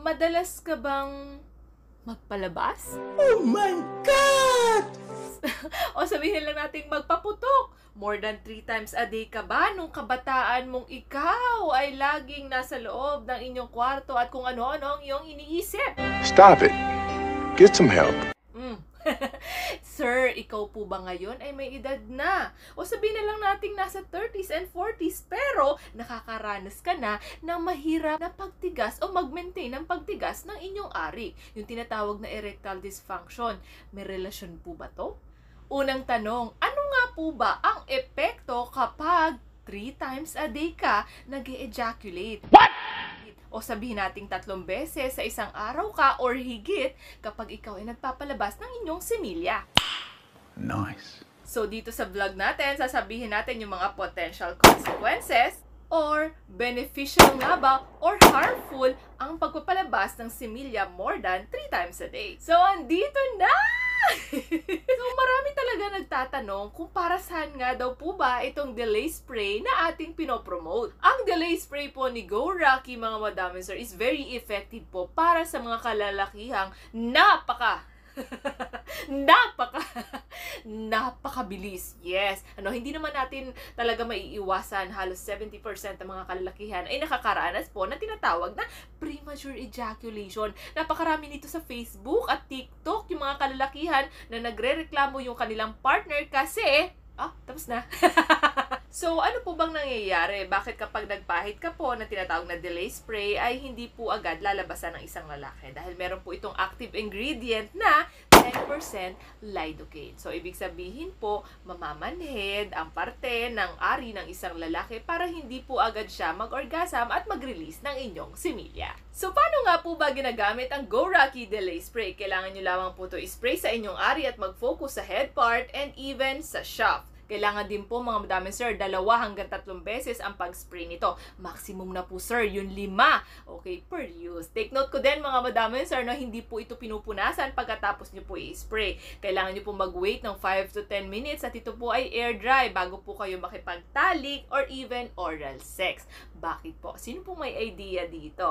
Madalas ka bang magpalabas? Oh my God! O sabihin lang nating magpaputok. More than 3 times a day ka ba nung kabataan mong ikaw ay laging nasa loob ng inyong kwarto at kung ano-ano ang iyong iniisip? Stop it. Get some help. Sir, ikaw po ba ngayon ay may edad na? O sabihin na lang nating nasa 30s and 40s pero nakakaranas ka na ng mahirap na pagtigas o mag-maintain ng pagtigas ng inyong ari. Yung tinatawag na erectile dysfunction. May relasyon po ba to? Unang tanong, ano nga po ba ang epekto kapag 3 times a day ka nag-e-ejaculate? What? O sabihin nating 3 beses sa isang araw ka or higit kapag ikaw ay nagpapalabas ng inyong similya. Nice. So dito sa vlog natin, sasabihin natin yung mga potential consequences or beneficial nga ba or harmful ang pagpapalabas ng similya more than 3 times a day. So andito na! So marami talaga nagtatanong kung para saan nga daw po ba itong delay spray na ating pinopromote. Ang delay spray po ni Go Rocky mga madam sir is very effective po para sa mga kalalakihang napakabilis. Yes. Hindi naman natin talaga maiiwasan. Halos 70% ng mga kalalakihan ay nakakaranas po na tinatawag na premature ejaculation. Napakarami nito sa Facebook at TikTok yung mga kalalakihan na nagrereklamo yung kanilang partner kasi tapos na. So, ano po bang nangyayari? Bakit kapag nagpahid ka po na tinatawag na delay spray ay hindi po agad lalabasan ng isang lalaki? Dahil meron po itong active ingredient na 10% lidocaine. So, ibig sabihin po, mamamanhid ang parte ng ari ng isang lalaki para hindi po agad siya mag-orgasm at mag-release ng inyong similya. So, paano nga po ba ginagamit ang Go Rocky Delay Spray? Kailangan nyo lamang po ito spray sa inyong ari at mag-focus sa head part and even sa shaft. Kailangan din po mga madami sir, 2 hanggang 3 beses ang pag-spray nito. Maximum na po sir, yung 5. Okay, per use. Take note ko din mga madami sir, no, hindi po ito pinupunasan pagkatapos nyo po i-spray. Kailangan nyo po mag-wait ng 5 to 10 minutes at ito po ay air dry bago po kayo makipagtalik or even oral sex. Bakit po? Sino po may idea dito?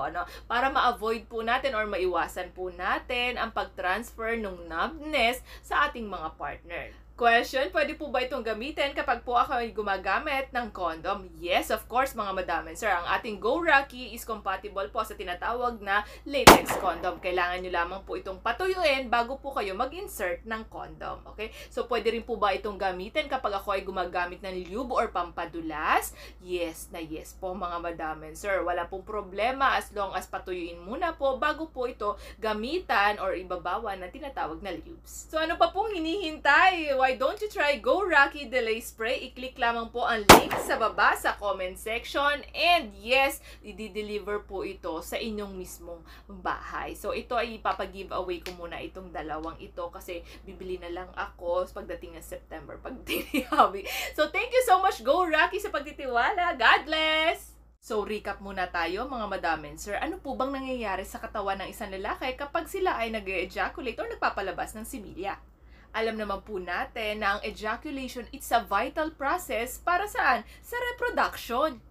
Para ma-avoid po natin or maiwasan po natin ang pag-transfer ng numbness sa ating mga partner. Question, pwede po ba itong gamitin kapag po ako ay gumagamit ng condom? Yes, of course mga madam sir. Ang ating Go Rocky is compatible po sa tinatawag na latex condom. Kailangan nyo lamang po itong patuyuin bago po kayo mag-insert ng condom. Okay? So, pwede rin po ba itong gamitin kapag ako ay gumagamit ng lube or pampadulas? Yes na yes po mga madam sir. Wala pong problema as long as patuyuin muna po bago po ito gamitan or ibabawan ng tinatawag na lubes. So, ano pa pong hinihintay? Why don't you try Go Rocky Delay Spray? I-click lamang po ang link sa baba sa comment section. And yes, i-deliver po ito sa inyong mismong bahay. So ito ay ipapag-giveaway ko muna itong 2 ito kasi bibili na lang ako pagdating ng September, pagdating ni Hobby. So thank you so much Go Rocky sa pagtitiwala. God bless! So, recap muna tayo mga madam sir. Ano po bang nangyayari sa katawan ng isang lalaki kapag sila ay nag-ejaculate o nagpapalabas ng similya? Alam naman po natin na ang ejaculation, it's a vital process para saan? Sa reproduction.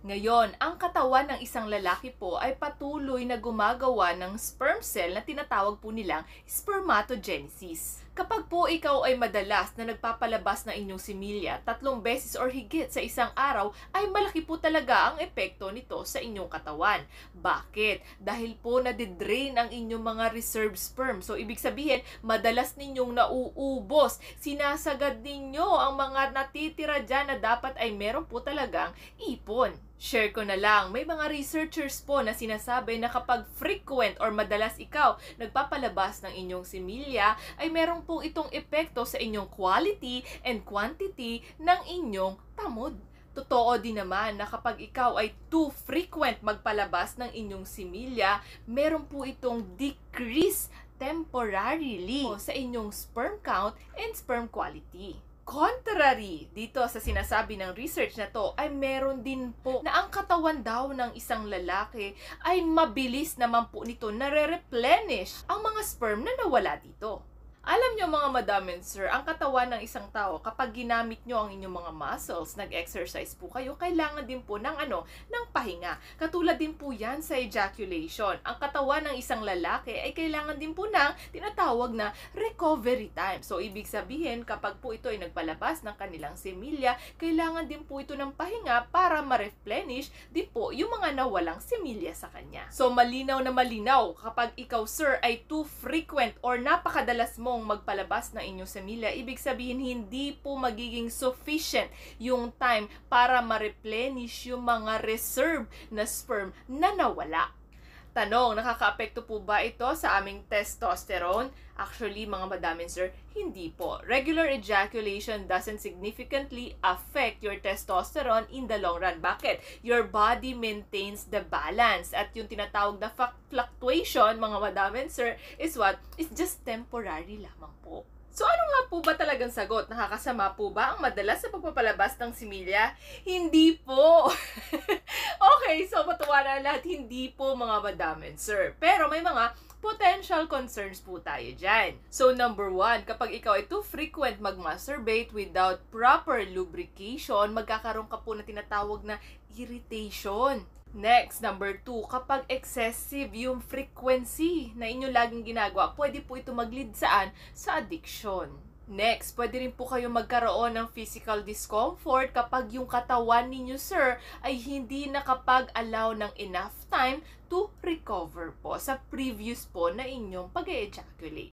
Ngayon, ang katawan ng isang lalaki po ay patuloy na gumagawa ng sperm cell na tinatawag po nilang spermatogenesis. Kapag po ikaw ay madalas na nagpapalabas ng inyong similya 3 beses or higit sa isang araw, ay malaki po talaga ang epekto nito sa inyong katawan. Bakit? Dahil po nadidrain ang inyong mga reserve sperm. So, ibig sabihin, madalas ninyong nauubos. Sinasagad ninyo ang mga natitira dyan na dapat ay meron po talagang ipon. Share ko na lang, may mga researchers po na sinasabi na kapag frequent or madalas ikaw nagpapalabas ng inyong similya, ay meron po itong epekto sa inyong quality and quantity ng inyong tamod. Totoo din naman na kapag ikaw ay too frequent magpalabas ng inyong similya, meron po itong decrease temporarily sa inyong sperm count and sperm quality. Contrary dito sa sinasabi ng research na to, ay meron din po na ang katawan daw ng isang lalaki ay mabilis naman po nito na re-replenish ang mga sperm na nawala dito. Alam nyo mga madam and sir, ang katawan ng isang tao, kapag ginamit nyo ang inyong mga muscles, nag-exercise po kayo, kailangan din po ng pahinga. Katulad din po yan sa ejaculation. Ang katawan ng isang lalaki ay kailangan din po ng tinatawag na recovery time. So, ibig sabihin, kapag po ito ay nagpalabas ng kanilang semilya, kailangan din po ito ng pahinga para ma-replenish din po yung mga nawalang semilya sa kanya. So, malinaw na malinaw, kapag ikaw sir ay too frequent or napakadalas mong magpalabas ng inyong semilya, ibig sabihin hindi po magiging sufficient yung time para ma-replenish yung mga reserve na sperm na nawala. Tanong, nakakaapekto po ba ito sa aming testosterone? Actually, mga madam and sir, hindi po. Regular ejaculation doesn't significantly affect your testosterone in the long run. Bakit? Your body maintains the balance. At yung tinatawag na fluctuation, mga madam and sir, is what? It's just temporary lamang po. So ano nga po ba talagang sagot? Nakakasama po ba ang madalas sa pagpapalabas ng similya? Hindi po! Okay, so matuwa na lahat, hindi po mga madam and sir. Pero may mga potential concerns po tayo dyan. So number 1, kapag ikaw ay too frequent mag-masturbate without proper lubrication, magkakaroon ka po na tinatawag na irritation. Next, number 2, kapag excessive yung frequency na inyo laging ginagawa, pwede po ito mag-lead saan? Sa addiction. Next, pwede rin po kayo magkaroon ng physical discomfort kapag yung katawan ninyo, sir, ay hindi nakapag-allow ng enough time to recover po sa previous po na inyong pag-ejaculate.